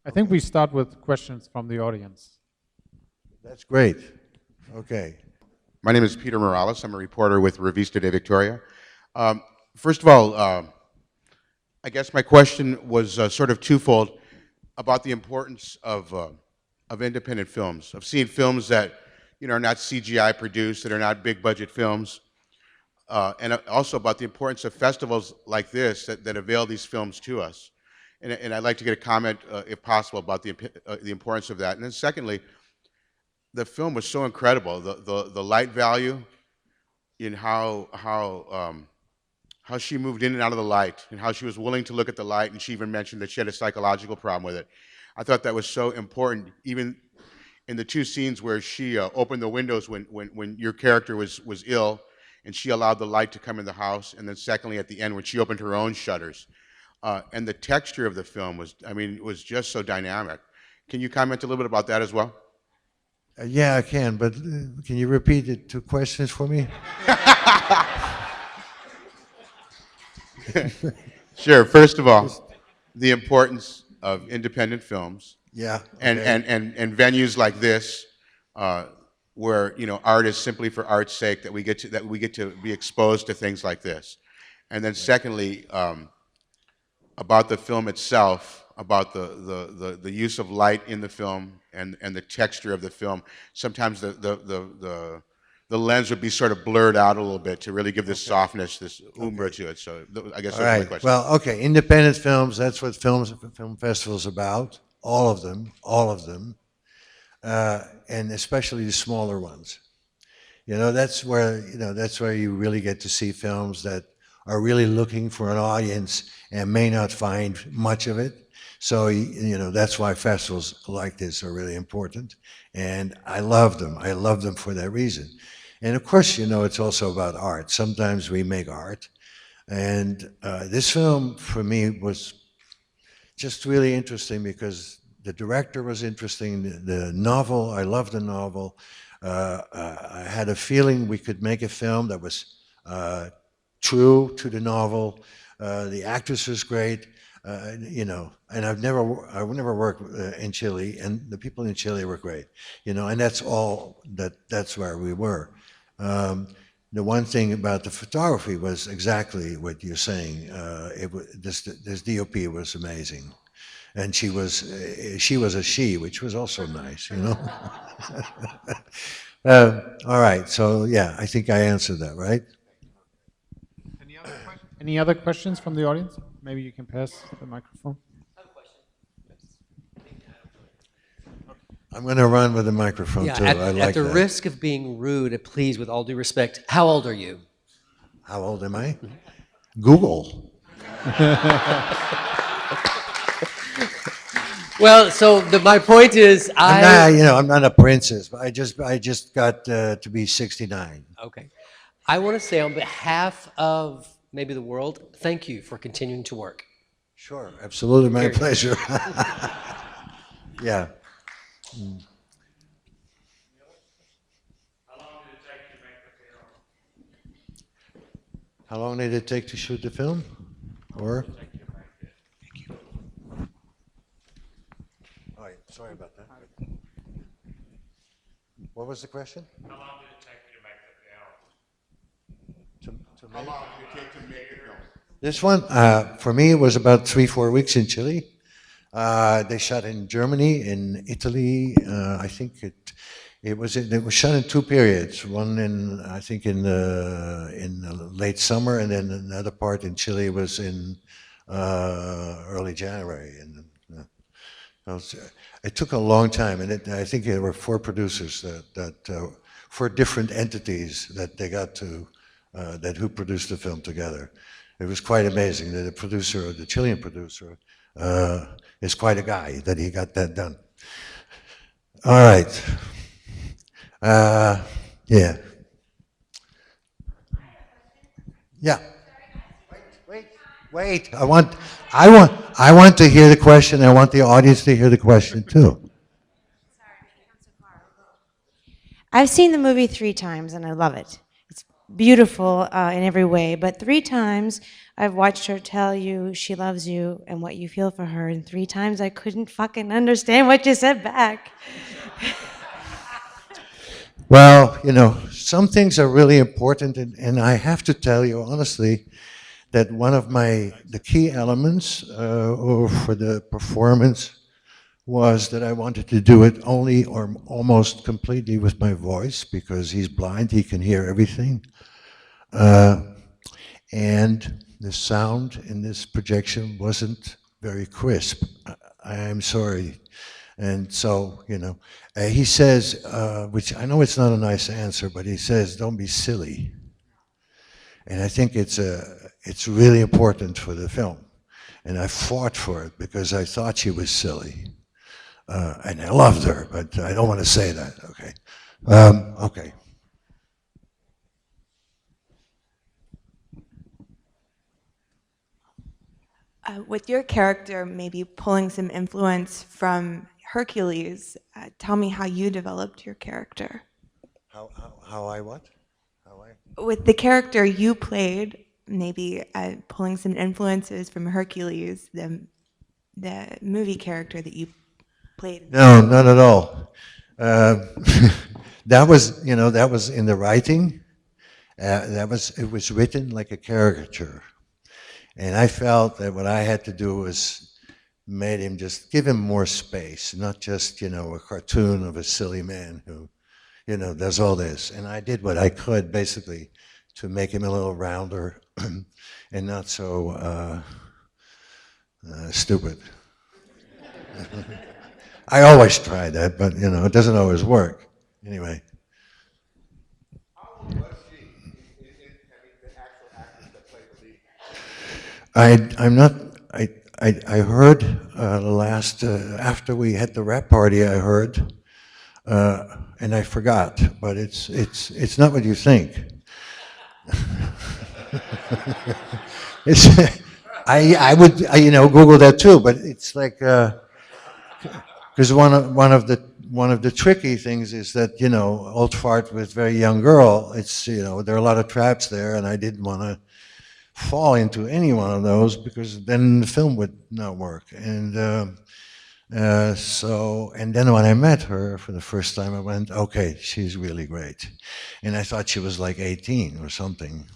I think we start with questions from the audience. That's great. Okay. My name is Peter Morales. I'm a reporter with Revista de Victoria. First of all, I guess my question was sort of twofold about the importance of independent films, of seeing films that are not CGI produced, that are not big budget films, and also about the importance of festivals like this that avail these films to us. And I'd like to get a comment, if possible, about the importance of that. And then secondly, the film was so incredible. The light value in how she moved in and out of the light, and how she was willing to look at the light, and she even mentioned that she had a psychological problem with it. I thought that was so important, even in the two scenes where she opened the windows when your character was ill, and she allowed the light to come in the house, and then secondly at the end when she opened her own shutters. And the texture of the film was just so dynamic. Can you comment a little bit about that as well? Yeah, I can, but can you repeat the two questions for me? Sure. First of all, the importance of independent films. Yeah. Okay. And venues like this, where art is simply for art's sake, that we get to be exposed to things like this. And then secondly, about the film itself, about the use of light in the film and the texture of the film. Sometimes the lens would be sort of blurred out a little bit to really give this softness, this umbre to it. So I guess that's my question. Well, okay, independent films, that's what film festivals about. All of them, and especially the smaller ones. That's where you really get to see films that are really looking for an audience and may not find much of it. So, that's why festivals like this are really important. And I love them. I love them for that reason. And of course, it's also about art. Sometimes we make art. And this film, for me, was just really interesting because the director was interesting. The novel, I loved the novel. I had a feeling we could make a film that was true to the novel. The actress was great. And I've never worked in Chile, and the people in Chile were great, and that's all that's where we were. The one thing about the photography was exactly what you're saying. This DOP was amazing, and she was a she, which was also nice, All right, so yeah, I think I answered that, right? Any other questions from the audience? Maybe you can pass the microphone. I have a question. I'm going to run with the microphone too. At the risk of being rude, please, with all due respect, how old are you? How old am I? Google. Well, so my point is, I'm not a princess, but I just got to be 69. Okay, I want to say on behalf of maybe the world, thank you for continuing to work. Sure, absolutely, my pleasure. Yeah. Mm. How long did it take to shoot the film? Or? Thank you. All right, sorry about that. What was the question? How long did it take you to make the film? How long did it take to make the film? This one, for me, it was about 3-4 weeks in Chile. They shot in Germany, in Italy. I think it was shot in 2 periods. One in the late summer, and then another part in Chile was in early January. And it took a long time, and I think there were 4 producers that 4 different entities that they got to who produced the film together. It was quite amazing that the Chilean producer, is quite a guy that he got that done. All right. Yeah. Yeah. Wait. I want to hear the question. I want the audience to hear the question too. I've seen the movie 3 times and I love it. It's beautiful in every way, but 3 times I've watched her tell you she loves you and what you feel for her, and 3 times I couldn't fucking understand what you said back. Well, some things are really important, and I have to tell you honestly that one of the key elements for the performance was that I wanted to do it only or almost completely with my voice, because he's blind, he can hear everything. And the sound in this projection wasn't very crisp. I'm sorry. And so, he says, which I know it's not a nice answer, but he says, don't be silly. And I think it's really important for the film. And I fought for it because I thought she was silly. And I loved her, but I don't want to say that, okay? Okay. With your character maybe pulling some influence from Hercules, tell me how you developed your character. How I what? How I? With the character you played, maybe pulling some influences from Hercules, the movie character that you played. No, not at all. That was in the writing. It was written like a caricature. And I felt that what I had to do was give him more space, not just, a cartoon of a silly man who, does all this. And I did what I could, basically, to make him a little rounder and not so stupid. I always try that, but, it doesn't always work. Anyway. I'm not. I heard after we had the rap party. I heard, and I forgot. But it's not what you think. I would Google that too. But it's like because one of the tricky things is that old fart with very young girl. It's there are a lot of traps there, and I didn't want to fall into any one of those because then the film would not work. And and then when I met her for the first time, I went, okay, she's really great. And I thought she was like 18 or something.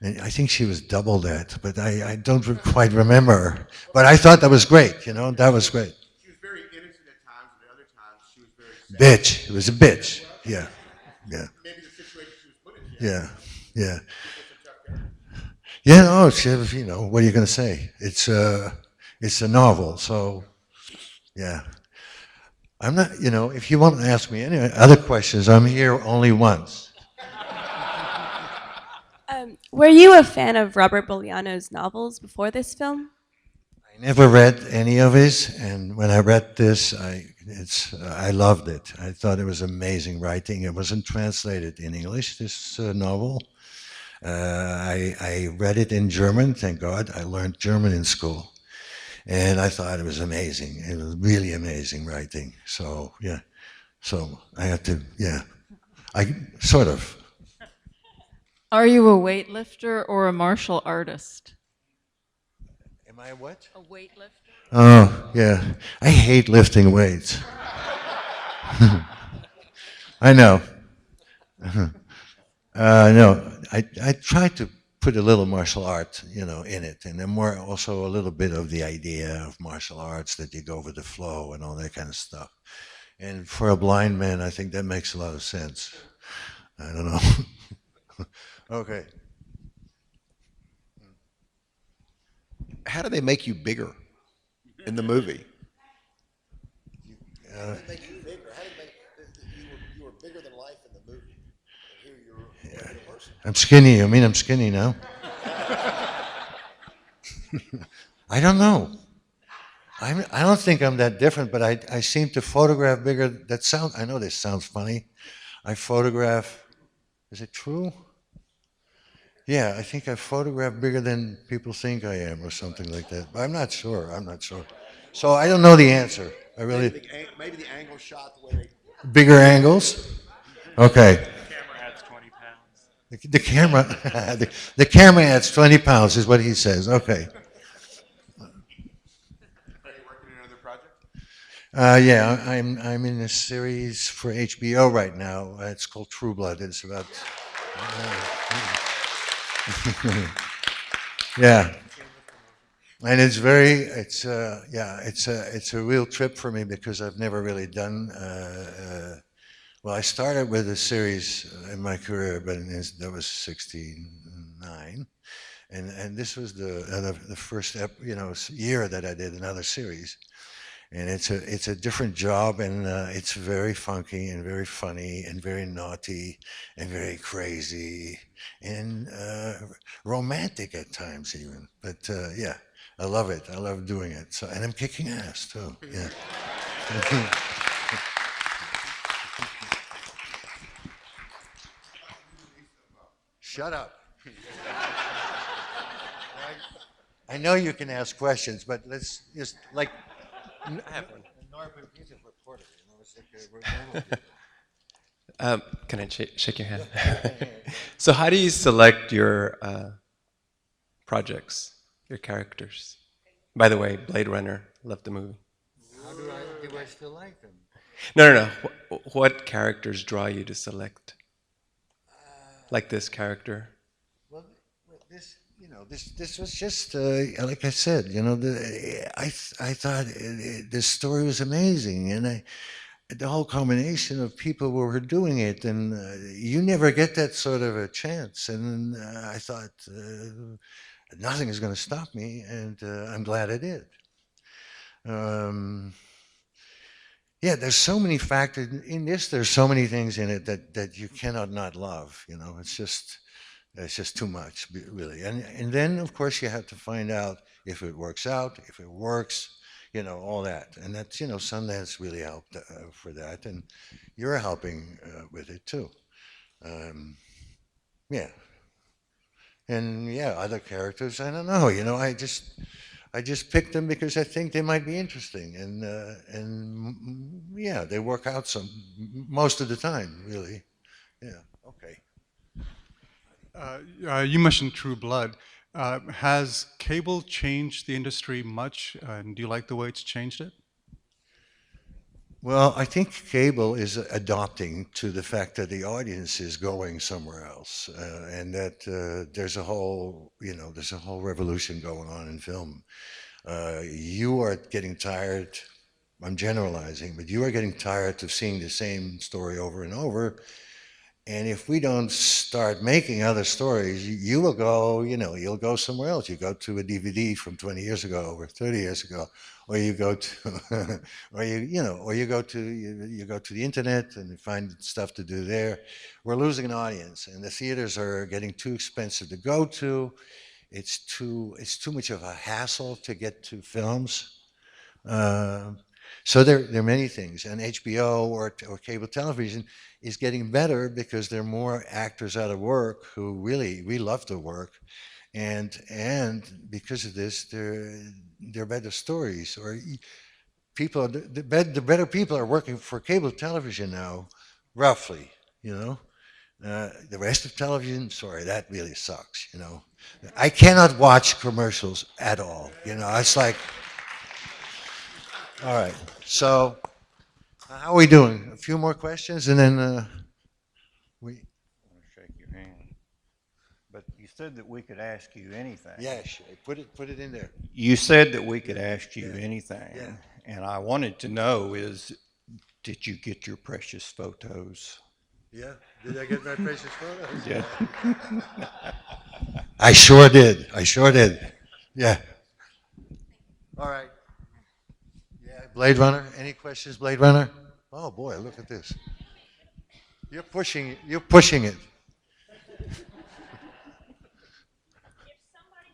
And I think she was double that, but I don't quite remember. But I thought that was great, that was great. She was very innocent at times, and at other times she was very sad. Bitch, it was a bitch, yeah. Maybe the situation she was put in. Yeah. Yeah, no, what are you going to say? It's a novel, so, yeah. I'm not, if you want to ask me any other questions, I'm here only once. Were you a fan of Robert Boliano's novels before this film? I never read any of his, and when I read this, I loved it. I thought it was amazing writing. It wasn't translated in English, this novel. I read it in German, thank God. I learned German in school. And I thought it was amazing. It was really amazing writing. So, yeah. So I had to, I sort of. Are you a weightlifter or a martial artist? Am I what? A weightlifter? Oh, yeah. I hate lifting weights. I know. No, I try to put a little martial art, in it, and then also a little bit of the idea of martial arts that you go with the flow and all that kind of stuff. And for a blind man, I think that makes a lot of sense. I don't know. Okay. How do they make you bigger in the movie? How did they make you bigger? How did you were bigger than life in the movie? And here you're a regular person. I'm skinny. I'm skinny now. I don't know. I don't think I'm that different, but I seem to photograph bigger. I know this sounds funny. I photograph, is it true? Yeah, I think I photograph bigger than people think I am or something like that. But I'm not sure. So I don't know the answer. Maybe the angle shot the way they... Bigger angles? Okay. The camera adds 20 pounds. The camera, the camera adds 20 pounds, is what he says. Okay. Are you working on another project? Yeah, I'm in a series for HBO right now. It's called True Blood. It's about. Yeah. And it's it's a real trip for me because I've never really done. Well, I started with a series in my career, but that was '69, and this was the first year that I did another series, and it's a different job, and it's very funky and very funny and very naughty and very crazy and romantic at times even. But yeah. I love it. I love doing it. So, and I'm kicking ass too. Yeah. Shut up. I know you can ask questions, but let's just like. I have one. Can I shake your hand? So, how do you select your projects? Your characters. By the way, Blade Runner, love the movie. Do I still like them? No. What characters draw you to select? Like this character? Well, this was just like I said. I thought this story was amazing, and the whole combination of people who were doing it, and you never get that sort of a chance. And I thought. Nothing is going to stop me, and I'm glad I did. Yeah, there's so many factors in this. There's so many things in it that you cannot not love. It's just too much, really. And then of course you have to find out if it works out, if it works, all that. And that's Sundance really helped for that, and you're helping with it too. Yeah. And yeah, other characters, I don't know. I just picked them because I think they might be interesting, and yeah, they work out most of the time, really. Yeah. Okay. You mentioned True Blood. Has cable changed the industry much, and do you like the way it's changed it? Well, I think cable is adopting to the fact that the audience is going somewhere else, and that there's a whole revolution going on in film. You are getting tired. I'm generalizing, but you are getting tired of seeing the same story over and over. And if we don't start making other stories, you will go, you'll go somewhere else. You go to a DVD from 20 years ago or 30 years ago, or you go to, or you go to the internet and you find stuff to do there. We're losing an audience, and the theaters are getting too expensive to go to. It's too much of a hassle to get to films. So there are many things, and HBO or cable television is getting better because there are more actors out of work who we love to work, and because of this, they're better stories, or people. The better people are working for cable television now, roughly. The rest of television, sorry, that really sucks. I cannot watch commercials at all. It's like. All right, so how are we doing? A few more questions, and then we. I want to shake your hand, but you said that we could ask you anything. Yeah, sure. Put it in there. You said that we could ask you anything, and I wanted to know did you get your precious photos? Yeah, did I get my precious photos? Yeah. I sure did. Yeah. All right. Blade Runner. Any questions, Blade Runner? Oh boy, look at this. You're pushing it. If somebody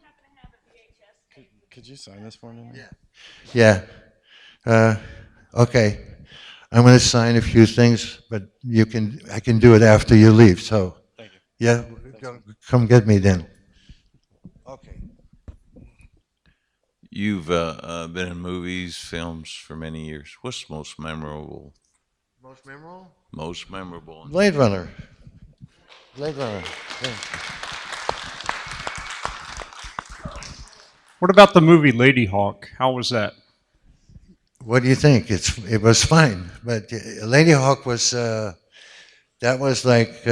happened to have a VHS, could you sign this for me? Yeah. Okay. I'm going to sign a few things, but I can do it after you leave. So. Thank you. Yeah. Come get me then. Okay. You've been in movies, films for many years. What's most memorable? Most memorable? Most memorable. Blade Runner. Blade Runner. Yeah. What about the movie Lady Hawk? How was that? What do you think? It was fine, but Lady Hawk was that was like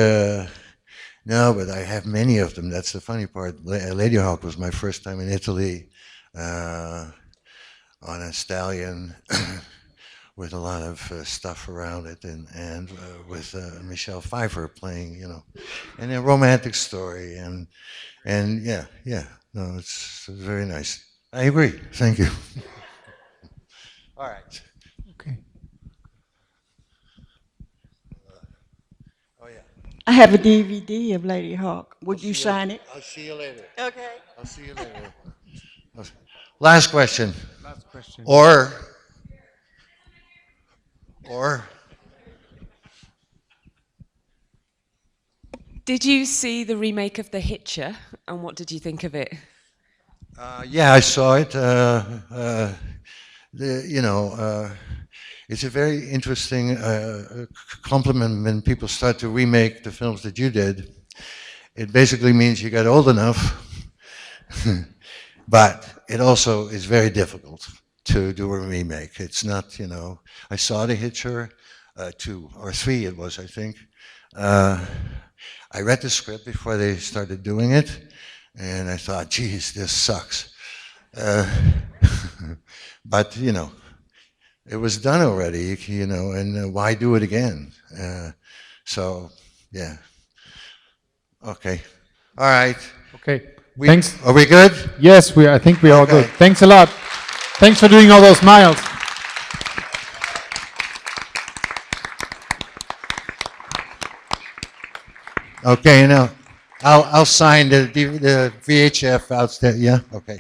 no, but I have many of them. That's the funny part. Lady Hawk was my first time in Italy on a stallion with a lot of stuff around it, and with Michelle Pfeiffer playing, and a romantic story, and yeah, no, it's very nice. I agree. Thank you. All right. Okay. Oh yeah. I have a DVD of Lady Hawk. Would you sign it? I'll see you later. Okay. I'll see you later. Last question. Last question. Or Did you see the remake of The Hitcher, and what did you think of it? yeah, I saw it. It's a very interesting compliment when people start to remake the films that you did. It basically means you got old enough, but it also is very difficult to do a remake. It's not, I saw The Hitcher, 2 or 3 it was, I think. I read the script before they started doing it, and I thought, geez, this sucks. But, it was done already, and why do it again? So, yeah. Okay. All right. Okay. Thanks. Are we good? Yes, I think we are all good. Thanks a lot. Thanks for doing all those miles. Okay, I'll sign the VHF out there. Yeah. Okay.